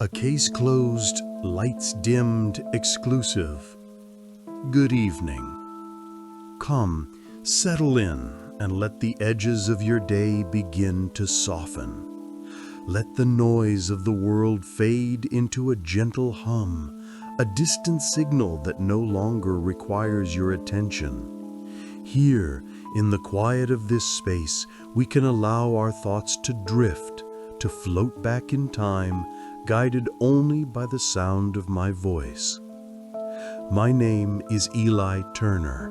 A case closed, lights dimmed, exclusive. Good evening. Come, settle in, and let the edges of your day begin to soften. Let the noise of the world fade into a gentle hum, a distant signal that no longer requires your attention. Here, in the quiet of this space, we can allow our thoughts to drift, to float back in time, guided only by the sound of my voice. My name is Eli Turner.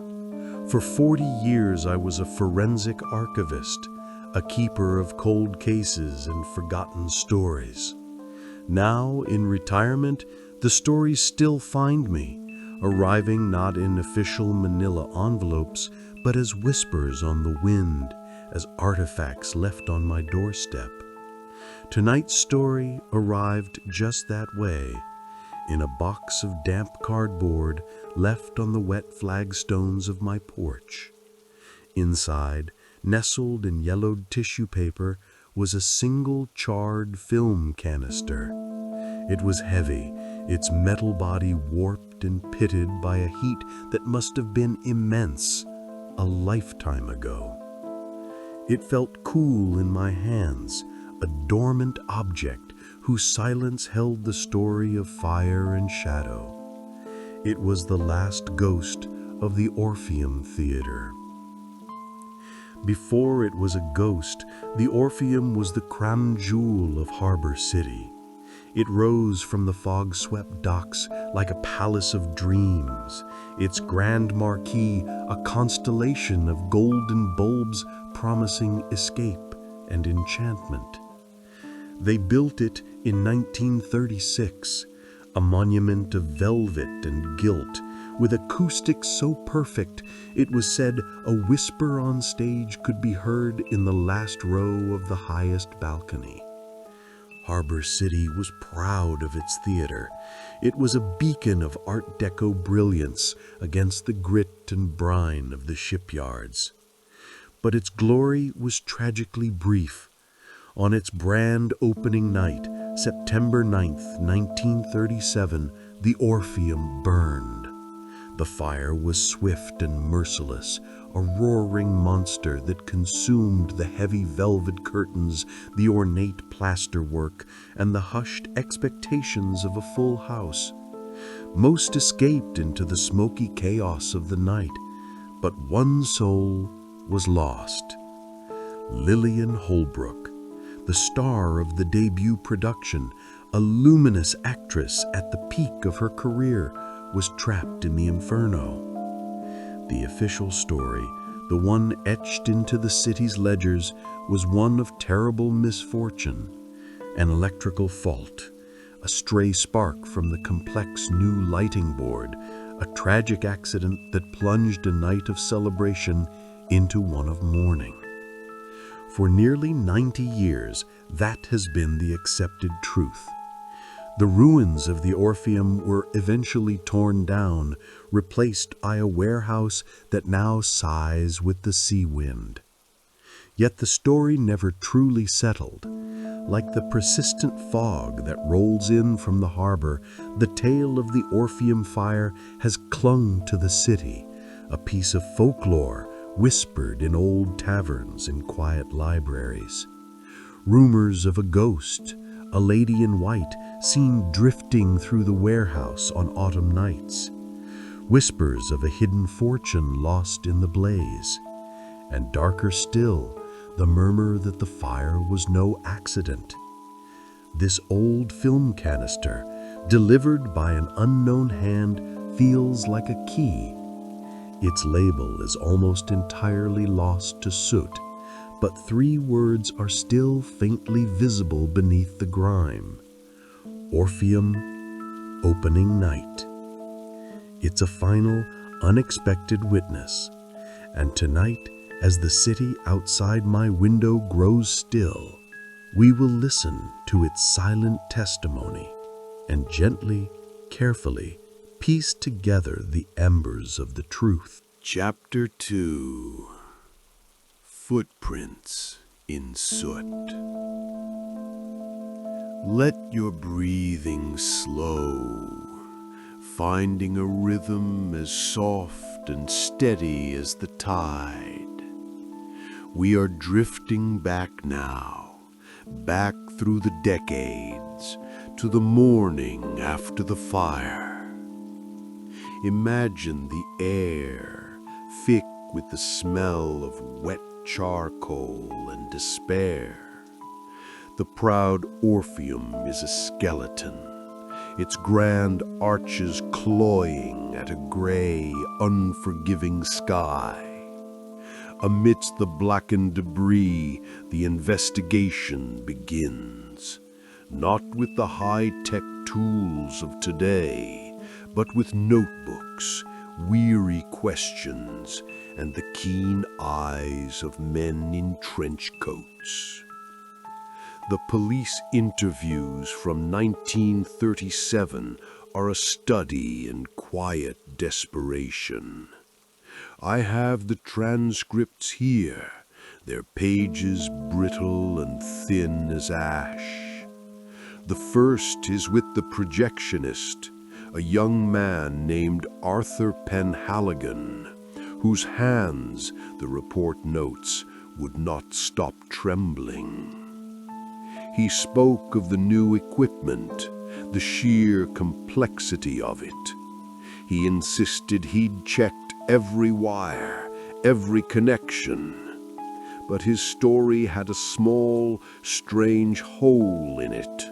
For 40 years I was a forensic archivist, a keeper of cold cases and forgotten stories. Now, in retirement, the stories still find me, arriving not in official manila envelopes, but as whispers on the wind, as artifacts left on my doorstep. Tonight's story arrived just that way, in a box of damp cardboard left on the wet flagstones of my porch. Inside, nestled in yellowed tissue paper, was a single charred film canister. It was heavy, its metal body warped and pitted by a heat that must have been immense, a lifetime ago. It felt cool in my hands, a dormant object whose silence held the story of fire and shadow. It was the last ghost of the Orpheum Theater. Before it was a ghost, the Orpheum was the crown jewel of Harbor City. It rose from the fog-swept docks like a palace of dreams, its grand marquee a constellation of golden bulbs promising escape and enchantment. They built it in 1936, a monument of velvet and gilt, with acoustics so perfect it was said a whisper on stage could be heard in the last row of the highest balcony. Harbor City was proud of its theater. It was a beacon of Art Deco brilliance against the grit and brine of the shipyards. But its glory was tragically brief. On its brand opening night, September 9th, 1937, the Orpheum burned. The fire was swift and merciless, a roaring monster that consumed the heavy velvet curtains, the ornate plasterwork, and the hushed expectations of a full house. Most escaped into the smoky chaos of the night, but one soul was lost. Lillian Holbrook, the star of the debut production, a luminous actress at the peak of her career, was trapped in the inferno. The official story, the one etched into the city's ledgers, was one of terrible misfortune. An electrical fault, a stray spark from the complex new lighting board, a tragic accident that plunged a night of celebration into one of mourning. For nearly 90 years, that has been the accepted truth. The ruins of the Orpheum were eventually torn down, replaced by a warehouse that now sighs with the sea wind. Yet the story never truly settled. Like the persistent fog that rolls in from the harbor, the tale of the Orpheum fire has clung to the city, a piece of folklore whispered in old taverns and quiet libraries. Rumors of a ghost, a lady in white, seen drifting through the warehouse on autumn nights. Whispers of a hidden fortune lost in the blaze. And darker still, the murmur that the fire was no accident. This old film canister, delivered by an unknown hand, feels like a key. Its label is almost entirely lost to soot, but 3 words are still faintly visible beneath the grime. Orpheum, opening night. It's a final, unexpected witness, and tonight, as the city outside my window grows still, we will listen to its silent testimony and gently, carefully, piece together the embers of the truth. Chapter 2. Footprints in Soot. Let your breathing slow, finding a rhythm as soft and steady as the tide. We are drifting back now, back through the decades, to the morning after the fire. Imagine the air, thick with the smell of wet charcoal and despair. The proud Orpheum is a skeleton, its grand arches cloying at a gray, unforgiving sky. Amidst the blackened debris, the investigation begins, not with the high-tech tools of today, but with notebooks, weary questions, and the keen eyes of men in trench coats. The police interviews from 1937 are a study in quiet desperation. I have the transcripts here, their pages brittle and thin as ash. The first is with the projectionist, a young man named Arthur Penhaligon, whose hands, the report notes, would not stop trembling. He spoke of the new equipment, the sheer complexity of it. He insisted he'd checked every wire, every connection. But his story had a small, strange hole in it.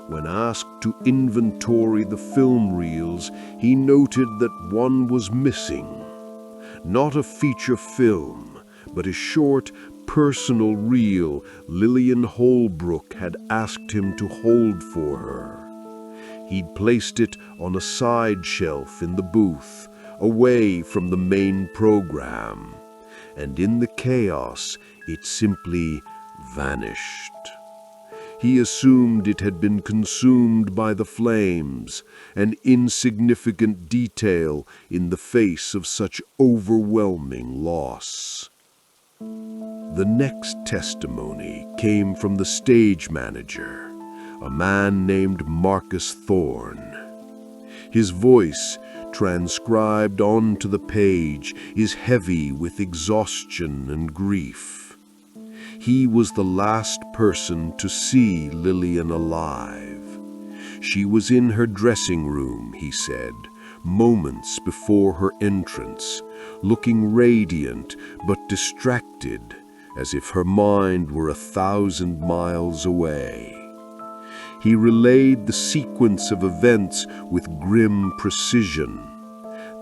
When asked to inventory the film reels, he noted that one was missing. Not a feature film, but a short, personal reel Lillian Holbrook had asked him to hold for her. He'd placed it on a side shelf in the booth, away from the main program, and in the chaos it simply vanished. He assumed it had been consumed by the flames, an insignificant detail in the face of such overwhelming loss. The next testimony came from the stage manager, a man named Marcus Thorne. His voice, transcribed onto the page, is heavy with exhaustion and grief. He was the last person to see Lillian alive. She was in her dressing room, he said, moments before her entrance, looking radiant but distracted, as if her mind were 1,000 miles away. He relayed the sequence of events with grim precision.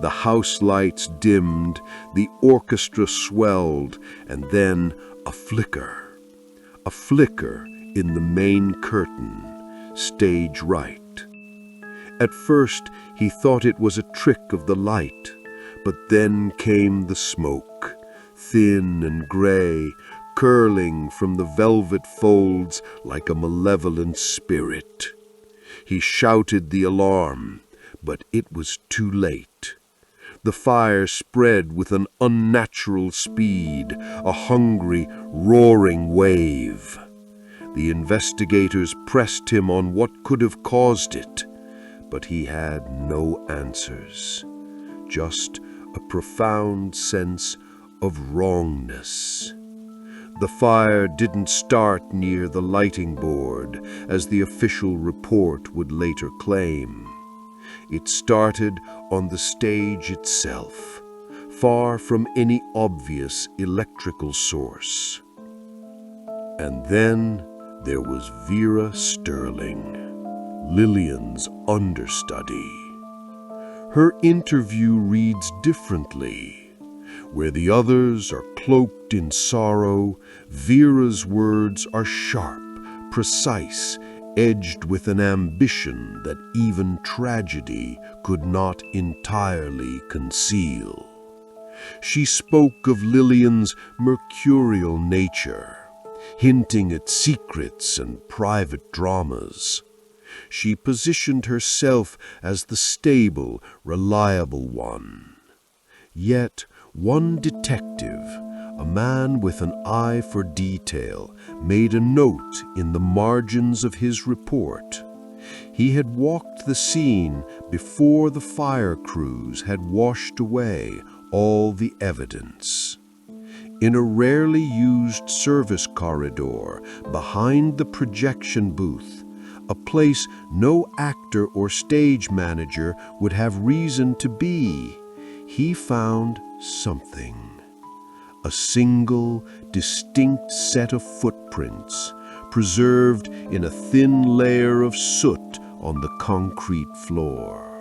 The house lights dimmed, the orchestra swelled, and then a flicker in the main curtain, stage right. At first, he thought it was a trick of the light, but then came the smoke, thin and gray, curling from the velvet folds like a malevolent spirit. He shouted the alarm, but it was too late. The fire spread with an unnatural speed, a hungry, roaring wave. The investigators pressed him on what could have caused it, but he had no answers, just a profound sense of wrongness. The fire didn't start near the lighting board, as the official report would later claim. It started on the stage itself, far from any obvious electrical source. And then there was Vera Sterling, Lillian's understudy. Her interview reads differently. Where the others are cloaked in sorrow, Vera's words are sharp, precise, edged with an ambition that even tragedy could not entirely conceal. She spoke of Lillian's mercurial nature, hinting at secrets and private dramas. She positioned herself as the stable, reliable one. Yet one detective, a A man with an eye for detail made a note in the margins of his report. He had walked the scene before the fire crews had washed away all the evidence. In a rarely used service corridor behind the projection booth, a place no actor or stage manager would have reason to be, he found something. A single, distinct set of footprints, preserved in a thin layer of soot on the concrete floor.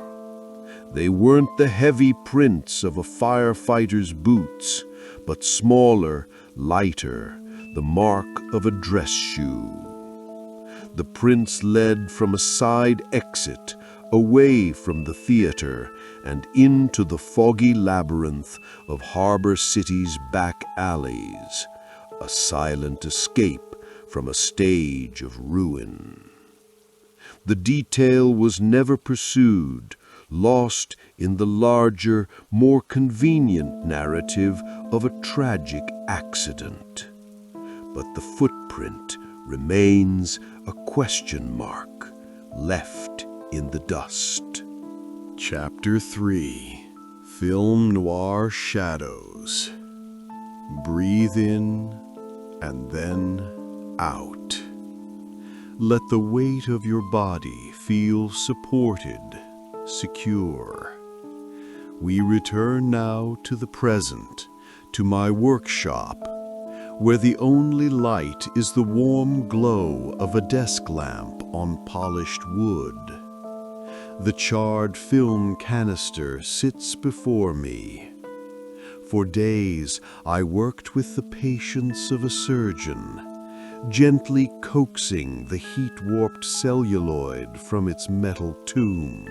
They weren't the heavy prints of a firefighter's boots, but smaller, lighter, the mark of a dress shoe. The prints led from a side exit, away from the theater and into the foggy labyrinth of Harbor City's back alleys, a silent escape from a stage of ruin. The detail was never pursued, lost in the larger, more convenient narrative of a tragic accident. But the footprint remains a question mark, left in the dust. Chapter 3. Film Noir Shadows. Breathe in and then out. Let the weight of your body feel supported, secure. We return now to the present, to my workshop, where the only light is the warm glow of a desk lamp on polished wood. The charred film canister sits before me. For days I worked with the patience of a surgeon, gently coaxing the heat-warped celluloid from its metal tomb.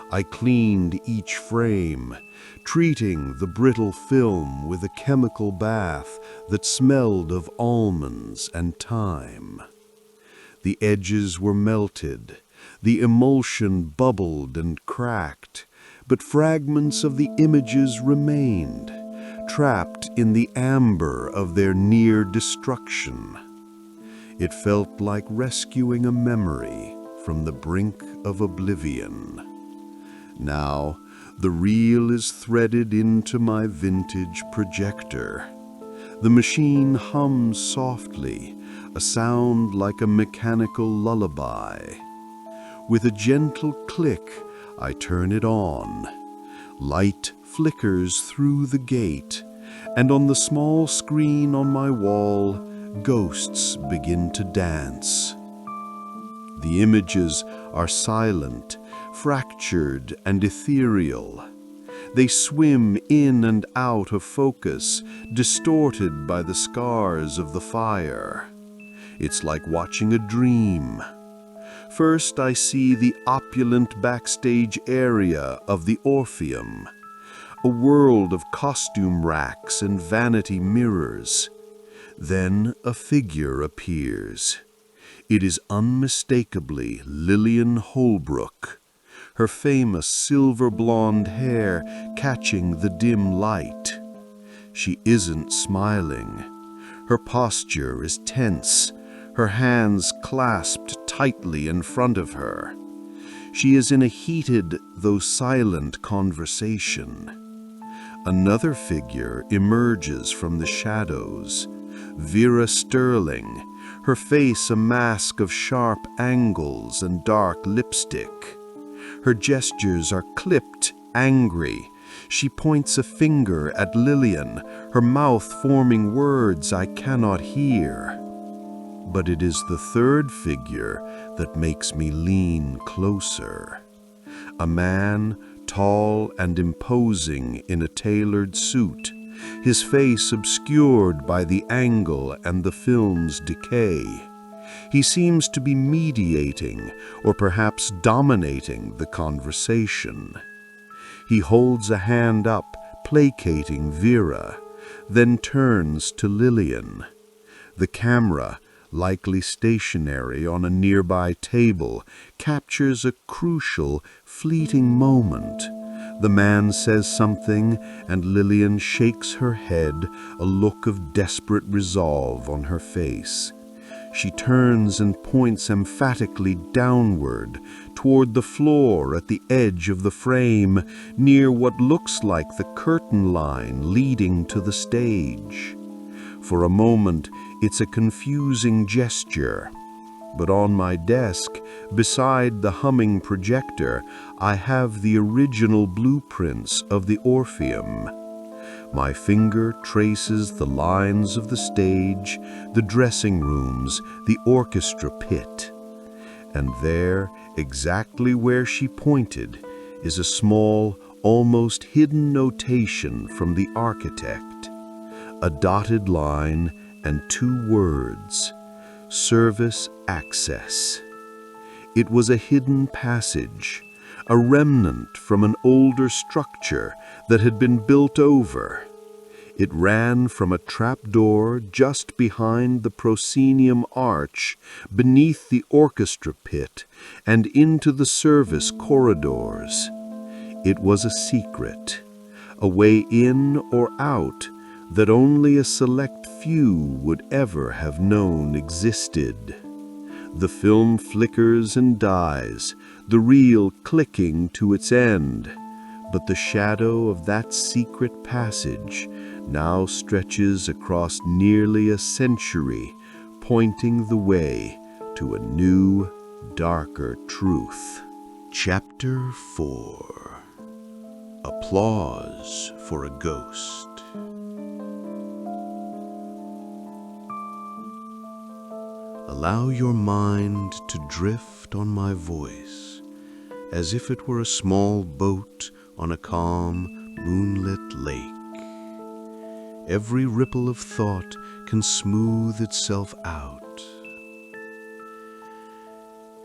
I cleaned each frame, treating the brittle film with a chemical bath that smelled of almonds and thyme. The edges were melted, the emulsion bubbled and cracked, but fragments of the images remained, trapped in the amber of their near destruction. It felt like rescuing a memory from the brink of oblivion. Now, the reel is threaded into my vintage projector. The machine hums softly, a sound like a mechanical lullaby. With a gentle click, I turn it on. Light flickers through the gate, and on the small screen on my wall, ghosts begin to dance. The images are silent, fractured and ethereal. They swim in and out of focus, distorted by the scars of the fire. It's like watching a dream. First, I see the opulent backstage area of the Orpheum, a world of costume racks and vanity mirrors. Then a figure appears. It is unmistakably Lillian Holbrook, her famous silver blonde hair catching the dim light. She isn't smiling. Her posture is tense, her hands clasped tightly in front of her. She is in a heated, though silent, conversation. Another figure emerges from the shadows, Vera Sterling, her face a mask of sharp angles and dark lipstick. Her gestures are clipped, angry. She points a finger at Lillian, her mouth forming words I cannot hear. But it is the third figure that makes me lean closer. A man, tall and imposing in a tailored suit, his face obscured by the angle and the film's decay. He seems to be mediating, or perhaps dominating, the conversation. He holds a hand up, placating Vera, then turns to Lillian. The camera, likely stationary on a nearby table, captures a crucial, fleeting moment, The man says something, and Lillian shakes her head, a look of desperate resolve on her face. She turns and points emphatically downward, toward the floor at the edge of the frame, near what looks like the curtain line leading to the stage. For a moment, it's a confusing gesture. But on my desk, beside the humming projector, I have the original blueprints of the Orpheum. My finger traces the lines of the stage, the dressing rooms, the orchestra pit. And there, exactly where she pointed, is a small, almost hidden notation from the architect. A dotted line and 2 words: service access. It was a hidden passage, a remnant from an older structure that had been built over. It ran from a trapdoor just behind the proscenium arch, beneath the orchestra pit, and into the service corridors. It was a secret, a way in or out that only a select few would ever have known existed. The film flickers and dies, the reel clicking to its end, but the shadow of that secret passage now stretches across nearly a century, pointing the way to a new, darker truth. Chapter 4. Applause for a Ghost. Allow your mind to drift on my voice, as if it were a small boat on a calm, moonlit lake. Every ripple of thought can smooth itself out.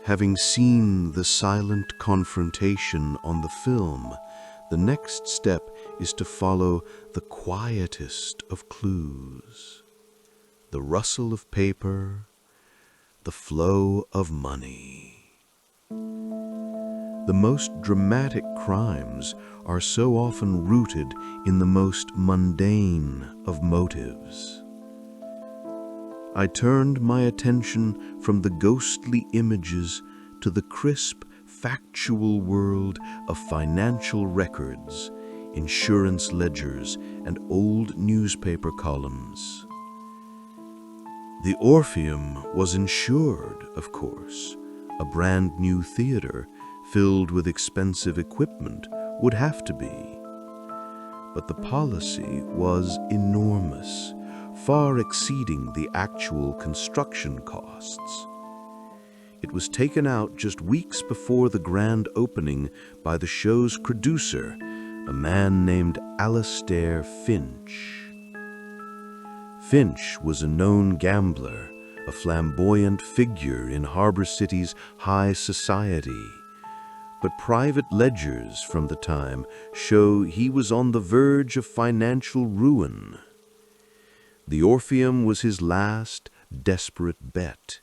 Having seen the silent confrontation on the film, the next step is to follow the quietest of clues. The rustle of paper, the flow of money. The most dramatic crimes are so often rooted in the most mundane of motives. I turned my attention from the ghostly images to the crisp, factual world of financial records, insurance ledgers, and old newspaper columns. The Orpheum was insured, of course. A brand new theater filled with expensive equipment would have to be. But the policy was enormous, far exceeding the actual construction costs. It was taken out just weeks before the grand opening by the show's producer, a man named Alastair Finch. Finch was a known gambler, a flamboyant figure in Harbor City's high society. But private ledgers from the time show he was on the verge of financial ruin. The Orpheum was his last, desperate bet.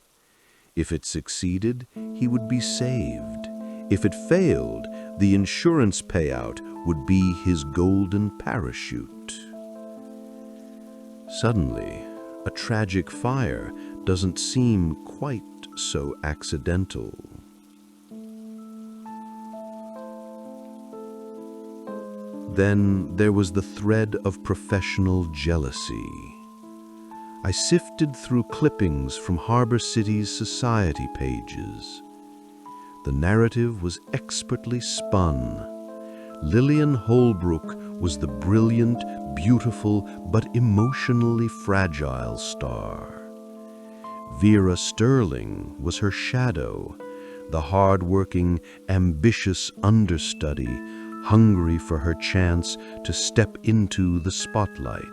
If it succeeded, he would be saved. If it failed, the insurance payout would be his golden parachute. Suddenly, a tragic fire doesn't seem quite so accidental. Then there was the thread of professional jealousy. I sifted through clippings from Harbor City's society pages. The narrative was expertly spun. Lillian Holbrook was the brilliant, beautiful, but emotionally fragile star. Vera Sterling was her shadow, the hard-working, ambitious understudy, hungry for her chance to step into the spotlight.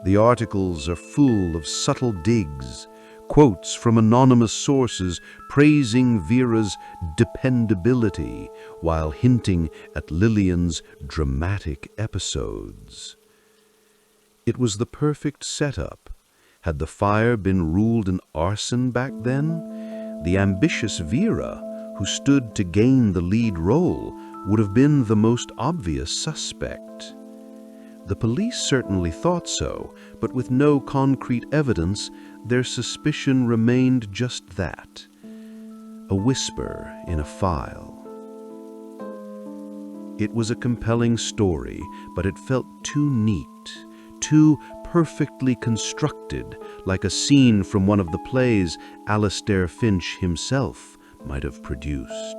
The articles are full of subtle digs, quotes from anonymous sources praising Vera's dependability while hinting at Lillian's dramatic episodes. It was the perfect setup. Had the fire been ruled an arson back then, the ambitious Vera, who stood to gain the lead role, would have been the most obvious suspect. The police certainly thought so, but with no concrete evidence, their suspicion remained just that, a whisper in a file. It was a compelling story, but it felt too neat, too perfectly constructed, like a scene from one of the plays Alastair Finch himself might have produced.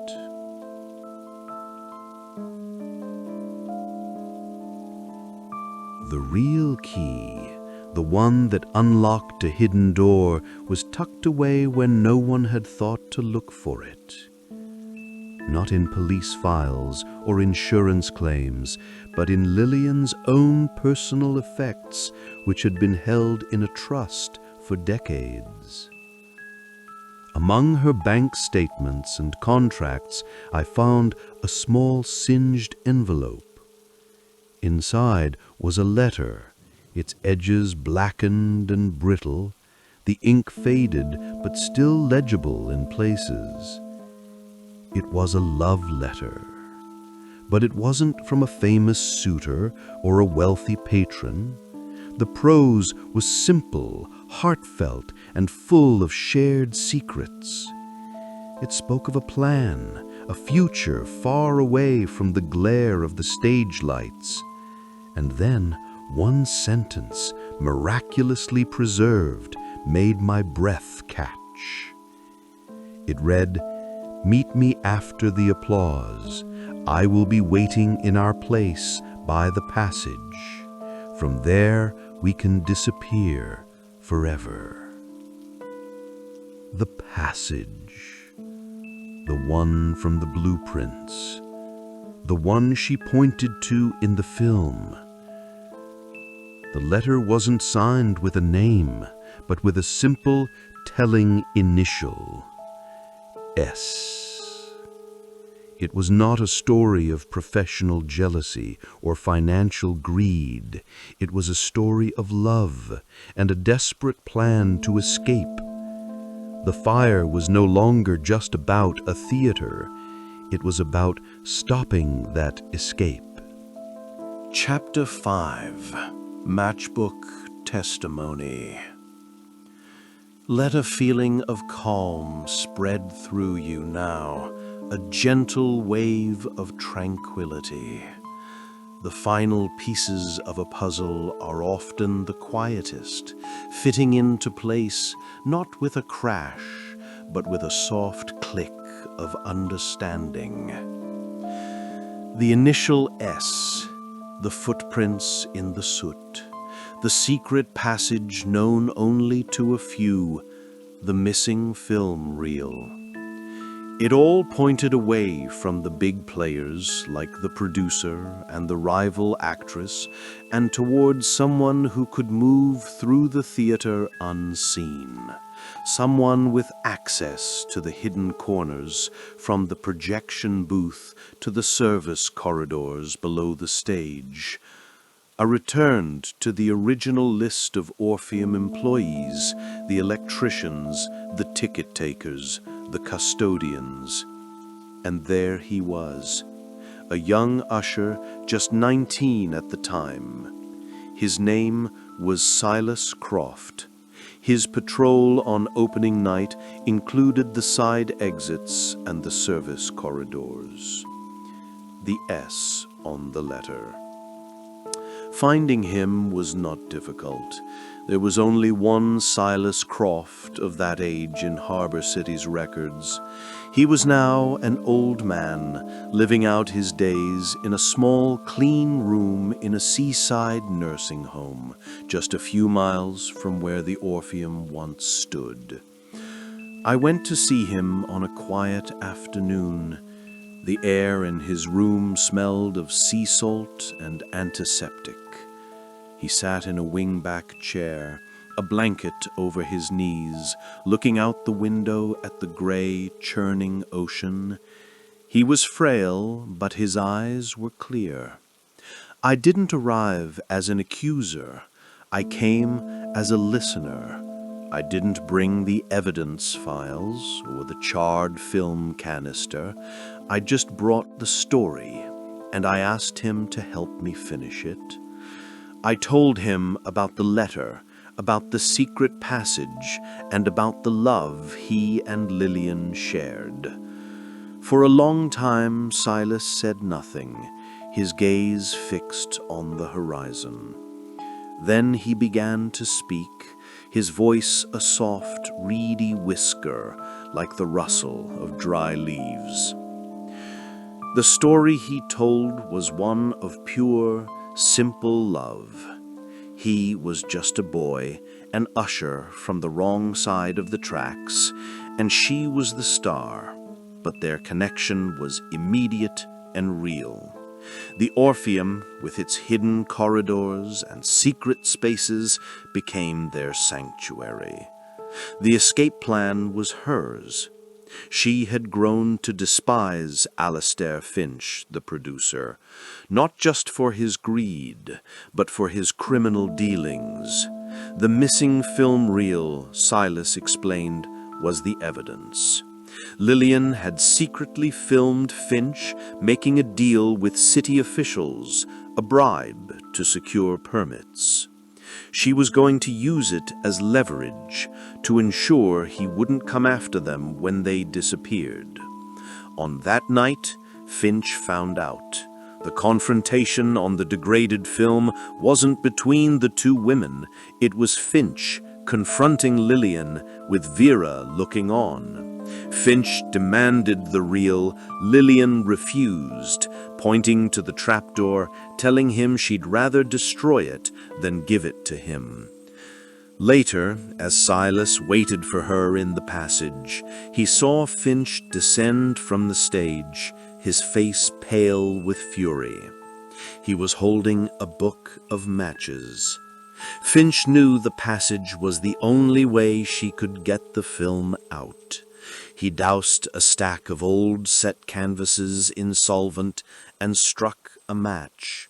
The real key, the one that unlocked a hidden door, was tucked away when no one had thought to look for it. Not in police files or insurance claims, but in Lillian's own personal effects, which had been held in a trust for decades. Among her bank statements and contracts, I found a small singed envelope. Inside was a letter, its edges blackened and brittle, the ink faded but still legible in places. It was a love letter, but it wasn't from a famous suitor or a wealthy patron. The prose was simple, heartfelt, and full of shared secrets. It spoke of a plan, a future far away from the glare of the stage lights. And then one sentence, miraculously preserved, made my breath catch. It read, "Meet me after the applause. I will be waiting in our place by the passage. From there we can disappear forever." The passage. The one from the blueprints. The one she pointed to in the film. The letter wasn't signed with a name, but with a simple, telling initial. S. It was not a story of professional jealousy or financial greed. It was a story of love and a desperate plan to escape. The fire was no longer just about a theater. It was about stopping that escape. Chapter 5. Matchbook Testimony. Let a feeling of calm spread through you now, a gentle wave of tranquility. The final pieces of a puzzle are often the quietest, fitting into place not with a crash, but with a soft click of understanding. The initial S, the footprints in the soot, the secret passage known only to a few, the missing film reel. It all pointed away from the big players like the producer and the rival actress and towards someone who could move through the theater unseen. Someone with access to the hidden corners, from the projection booth to the service corridors below the stage. A return to the original list of Orpheum employees, the electricians, the ticket takers, the custodians. And there he was, a young usher, just 19 at the time. His name was Silas Croft. His patrol on opening night included the side exits and the service corridors. The S on the letter. Finding him was not difficult. There was only one Silas Croft of that age in Harbor City's records. He was now an old man, living out his days in a small, clean room in a seaside nursing home, just a few miles from where the Orpheum once stood. I went to see him on a quiet afternoon. The air in his room smelled of sea salt and antiseptic. He sat in a wing-back chair, a blanket over his knees, looking out the window at the gray, churning ocean. He was frail, but his eyes were clear. I didn't arrive as an accuser. I came as a listener, I didn't bring the evidence files or the charred film canister. I just brought the story, and I asked him to help me finish it. I told him about the letter, about the secret passage, and about the love he and Lillian shared. For a long time, Silas said nothing, his gaze fixed on the horizon. Then he began to speak, his voice a soft, reedy whisper like the rustle of dry leaves. The story he told was one of pure, simple love. He was just a boy, an usher from the wrong side of the tracks, and she was the star, but their connection was immediate and real. The Orpheum, with its hidden corridors and secret spaces, became their sanctuary. The escape plan was hers. She had grown to despise Alastair Finch, the producer, not just for his greed, but for his criminal dealings. The missing film reel, Silas explained, was the evidence. Lillian had secretly filmed Finch making a deal with city officials, a bribe to secure permits. She was going to use it as leverage to ensure he wouldn't come after them when they disappeared. On that night, Finch found out. The confrontation on the degraded film wasn't between the two women. It was Finch confronting Lillian with Vera looking on. Finch demanded the reel. Lillian refused, pointing to the trapdoor, telling him she'd rather destroy it than give it to him. Later, as Silas waited for her in the passage, he saw Finch descend from the stage, his face pale with fury. He was holding a book of matches. Finch knew the passage was the only way she could get the film out. He doused a stack of old set canvases in solvent and struck a match.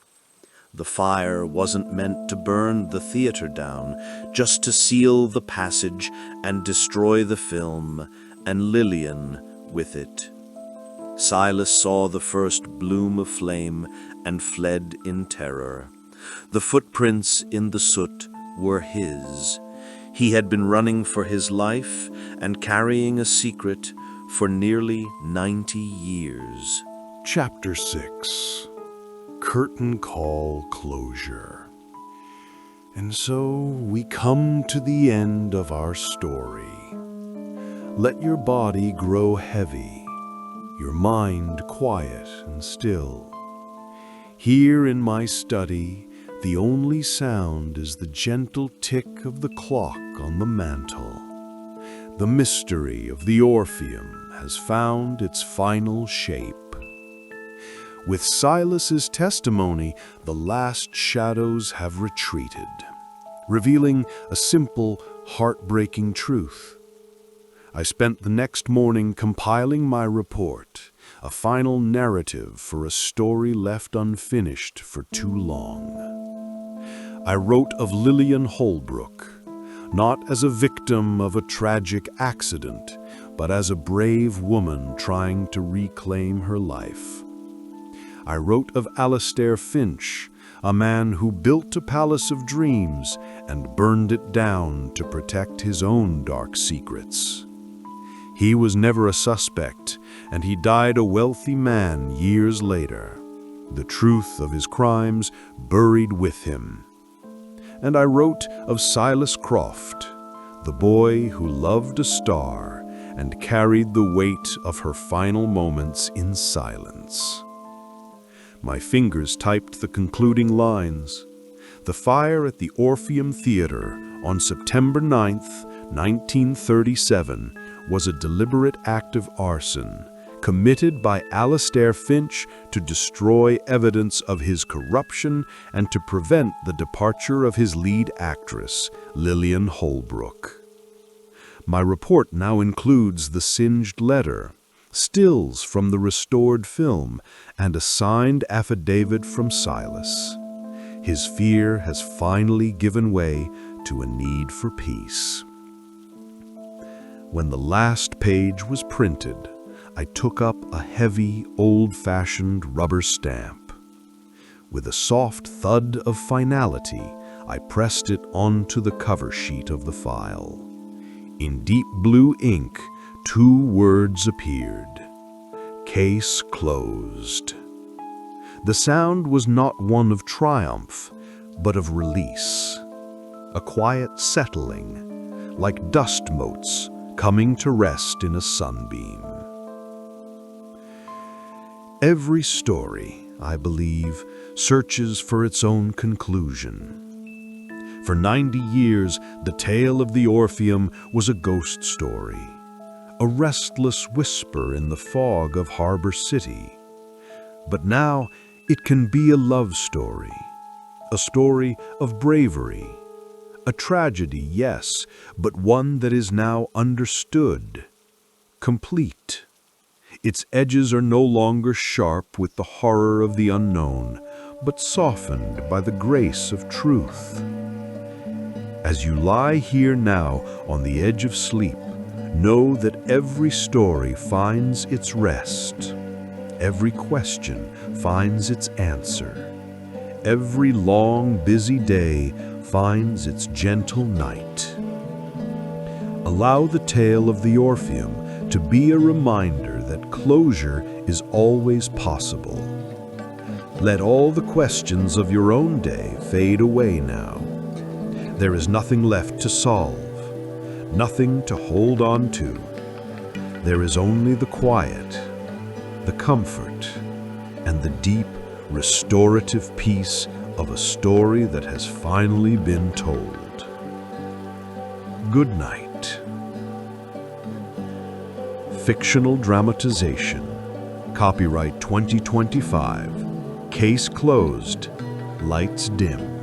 The fire wasn't meant to burn the theater down, just to seal the passage and destroy the film, and Lillian with it. Silas saw the first bloom of flame and fled in terror. The footprints in the soot were his. He had been running for his life and carrying a secret for nearly 90 years. Chapter 6. Curtain Call Closure. And so we come to the end of our story. Let your body grow heavy, your mind quiet and still. Here in my study, the only sound is the gentle tick of the clock on the mantel. The mystery of the Orpheum has found its final shape. With Silas's testimony, the last shadows have retreated, revealing a simple, heartbreaking truth. I spent the next morning compiling my report, a final narrative for a story left unfinished for too long. I wrote of Lillian Holbrook, not as a victim of a tragic accident, but as a brave woman trying to reclaim her life. I wrote of Alastair Finch, a man who built a palace of dreams and burned it down to protect his own dark secrets. He was never a suspect, and he died a wealthy man years later, the truth of his crimes buried with him. And I wrote of Silas Croft, the boy who loved a star and carried the weight of her final moments in silence. My fingers typed the concluding lines. The fire at the Orpheum Theater on September 9th, 1937 was a deliberate act of arson, committed by Alastair Finch to destroy evidence of his corruption and to prevent the departure of his lead actress, Lillian Holbrook. My report now includes the singed letter, stills from the restored film, and a signed affidavit from Silas. His fear has finally given way to a need for peace. When the last page was printed, I took up a heavy, old-fashioned rubber stamp. With a soft thud of finality, I pressed it onto the cover sheet of the file. In deep blue ink, 2 words appeared: Case closed. The sound was not one of triumph, but of release. A quiet settling, like dust motes coming to rest in a sunbeam. Every story, I believe, searches for its own conclusion. For 90 years, the tale of the Orpheum was a ghost story, a restless whisper in the fog of Harbor City. But now it can be a love story, a story of bravery, a tragedy, yes, but one that is now understood, complete. Its edges are no longer sharp with the horror of the unknown, but softened by the grace of truth. As you lie here now on the edge of sleep, know that every story finds its rest. Every question finds its answer. Every long, busy day finds its gentle night. Allow the tale of the Orpheum to be a reminder that closure is always possible. Let all the questions of your own day fade away now. There is nothing left to solve, nothing to hold on to. There is only the quiet, the comfort, and the deep, restorative peace of a story that has finally been told. Good night. Fictional dramatization. Copyright 2025. Case closed. Lights dim.